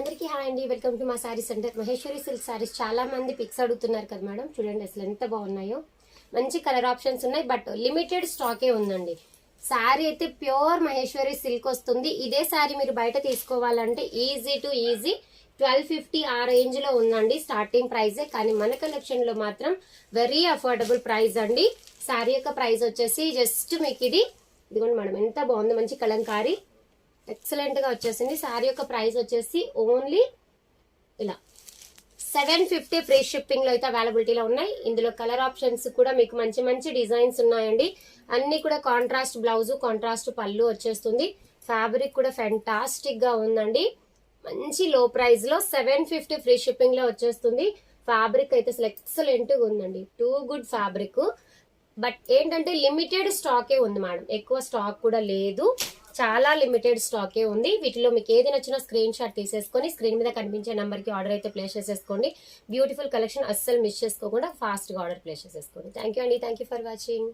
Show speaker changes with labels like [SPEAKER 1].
[SPEAKER 1] అందరికీ హాయ్ అండి, welcome to మా sorry centre. Maheshwari silk saris చాలా మంది పిక్స్ అడుగుతున్నారు కదా మేడం. చూడండి అసలు ఎంత బాగున్నాయో. మంచి కలర్ ఆప్షన్స్ ఉన్నాయి, బట్ లిమిటెడ్ స్టాకే ఉందండి. సారీ అయితే ప్యూర్ మహేశ్వరి సిల్క్ వస్తుంది. ఇదే సారీ మీరు బయట తీసుకోవాలంటే ఈజీ టు ఈజీ 1250 ఆ రేంజ్ లో ఉందండి స్టార్టింగ్ ప్రైజే. కానీ మన కలెక్షన్ లో మాత్రం వెరీ అఫోర్డబుల్ ప్రైస్ అండి. సారీ యొక్క ప్రైస్ వచ్చేసి జస్ట్ మీకు ఇదిగోండి మేడం, ఎంత బాగుంది, మంచి కలంకారీ ఎక్సలెంట్ గా వచ్చేసింది. సారీ యొక్క ప్రైస్ వచ్చేసి ఓన్లీ ఇలా 750 ఫ్రీ షిప్పింగ్ లో అయితే అవైలబిలిటీలో ఉన్నాయి. ఇందులో కలర్ ఆప్షన్స్ కూడా మీకు మంచి మంచి డిజైన్స్ ఉన్నాయండి. అన్ని కూడా కాంట్రాస్ట్ బ్లౌజ్, కాంట్రాస్ట్ పళ్ళు వచ్చేస్తుంది. ఫ్యాబ్రిక్ కూడా ఫెంటాస్టిక్ గా ఉందండి. మంచి లో ప్రైస్ లో 750 ఫ్రీ షిప్పింగ్ లో వచ్చేస్తుంది. ఫ్యాబ్రిక్ అయితే అసలు ఎక్సలెంట్ గా ఉందండి, టూ గుడ్ ఫ్యాబ్రిక్. బట్ ఏంటంటే లిమిటెడ్ స్టాకే ఉంది మేడం, ఎక్కువ స్టాక్ కూడా లేదు, చాలా లిమిటెడ్ స్టాకే ఉంది. వీటిలో మీకు ఏది నచ్చినా స్క్రీన్ షాట్ తీసేసుకొని స్క్రీన్ మీద కనిపించే నెంబర్ కి ఆర్డర్ అయితే ప్లేస్ చేసేసుకోండి. బ్యూటిఫుల్ కలెక్షన్ అస్సలు మిస్ చేసుకోకుండా ఫాస్ట్ గా ఆర్డర్ ప్లేస్ చేసేసుకోండి. థ్యాంక్ యూ అండి, థ్యాంక్ యూ ఫర్ వాచింగ్.